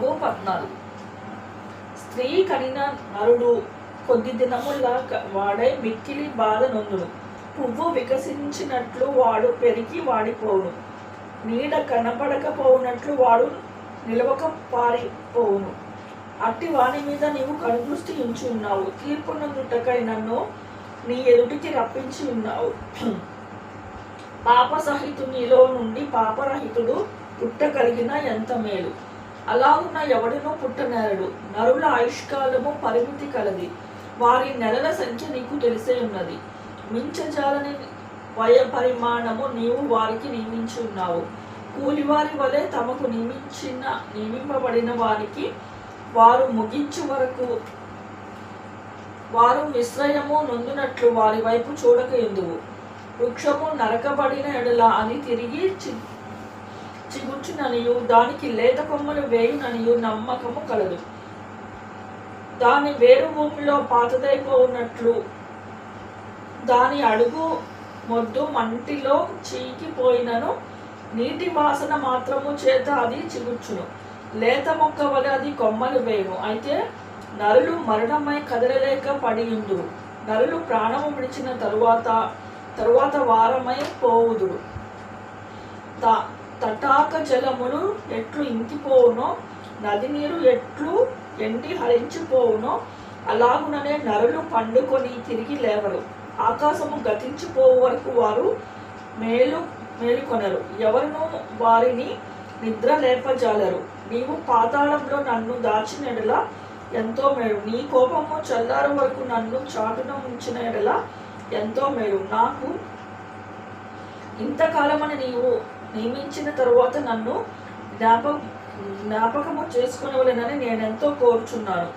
యోగు 14. స్త్రీ కనిన నరుడు కొద్ది దినముల వాడై మిక్కిలి బాధ నొందును. పువ్వు వికసించినట్లు వాడు పెరిగి వాడిపోవును. నీడ కనపడకపోవునట్లు వాడు నిలవక పారిపోవును. అట్టి వాని మీద నీవు కనుదృష్టి ఉంచి ఉన్నావు. తీర్పు నొందుటకై నన్ను నీ ఎదుటికి రప్పించి ఉన్నావు. పాపసహితునిలో నుండి పాపరహితుడు పుట్టగలిగిన ఎంత మేలు. అలాగున్న ఎవడునూ పుట్టనేరడు. నరుల ఆయుష్కాలము పరిమితి కలది. వారి నెలల సంఖ్య నీకు తెలిసే ఉన్నది. మించజాలని వయ పరిమాణము నీవు వారికి నియమించి ఉన్నావు. కూలివారి వలె తమకు నియమింపబడిన వారికి వారు ముగించు వరకు వారు విశ్రయము నొందునట్లు వారి వైపు చూడక ఎందువు. వృక్షము నరకబడిన ఎడల అది తిరిగి చిగుర్చుననియు దానికి లేత కొమ్మలు వేయుననియు నమ్మకము కలదు. దాని వేరు భూమిలో పాతదైపోవునట్లు దాని అడుగు మొద్దు మంటిలో చీకిపోయినను నీటి వాసన మాత్రము చేత అది చిగుర్చును. లేత మొక్క వలె అది కొమ్మలు వేయును. అయితే నరులు మరణమై కదలలేక పడియుందురు. నరులు ప్రాణము విడిచిన తరువాత వారమై పోవుదురు. తటాక జలములు ఎట్లు ఇంకిపోవునో, నది నీరు ఎట్లు ఎండి హరించిపోవునో అలాగుననే నరులు పండుకొని తిరిగి లేవరు. ఆకాశము గతించిపోవు వరకు వారు మేలుకొనరు. ఎవరును వారిని నిద్ర లేపజాలరు. నీవు పాతాళంలో నన్ను దాచిన ఎడల ఎంతో మేలు. నీ కోపము చల్లారు వరకు నన్ను చాటున ఉంచిన ఎడల ఎంతో మేలు. నాకు ఇంతకాలమని నీవు నియమించిన తరువాత నన్ను జ్ఞాపకము చేసుకునేవలెనని నేనెంతో కోరుచున్నాను.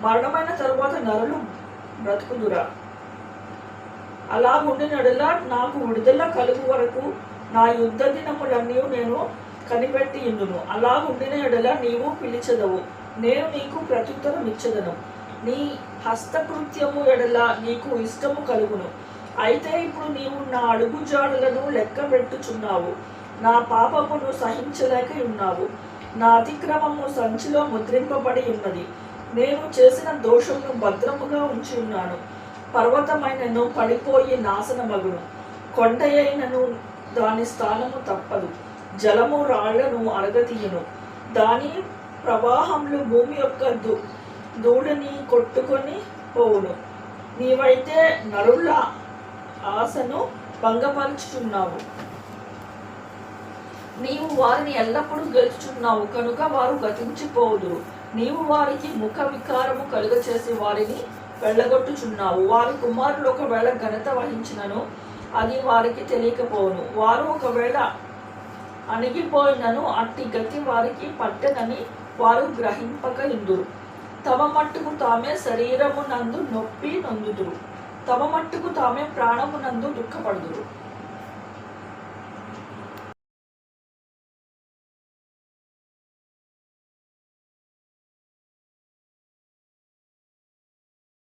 మరణమైన తరువాత నరులు బ్రతుకుదురా? అలాగుండినడలా నాకు విడుదల కలుగు వరకు నా యుద్ధ దినములన్నీ నేను కనిపెట్టి ఇందును. అలాగుండిన ఎడల నీవు పిలిచెదవు, నేను నీకు ప్రత్యుత్తరం ఇచ్చెదను. నీ హస్తకృత్యము ఎడల నీకు ఇష్టము కలుగును. అయితే ఇప్పుడు నీవు నా అడుగు జాడలను లెక్క పెట్టుచున్నావు. నా పాపమును సహించలేక ఉన్నావు. నా అతిక్రమము సంచిలో ముద్రింపబడి ఉన్నది. నేను చేసిన దోషమును భద్రముగా ఉంచి ఉన్నాను. పర్వతమైనను పడిపోయి నాశనమగును. కొండ అయినను దాని స్థానము తప్పదు. జలము రాళ్లను అరగతీయును. దాని ప్రవాహములు భూమి యొక్క దూడని కొట్టుకొని పోవును. నీవైతే నరుల ఆశను భంగపరుచుచున్నావు. నీవు వారిని ఎల్లప్పుడూ గెలుచుచున్నావు కనుక వారు గతించిపోవుదురు. నీవు వారికి ముఖ వికారము కలుగచేసి వారిని వెళ్ళగొట్టుచున్నావు. వారి కుమారులు ఒకవేళ ఘనత వహించినను అది వారికి తెలియకపోవును. వారు ఒకవేళ అణిగిపోయినను అట్టి గతి వారికి పట్టెనని వారు గ్రహింపక ఇందురు. తమ మట్టుకు తామే శరీరము నందు నొప్పి నొందుదురు. తమ మట్టుకు తామే ప్రాణము నందు దుఃఖపడుదురు.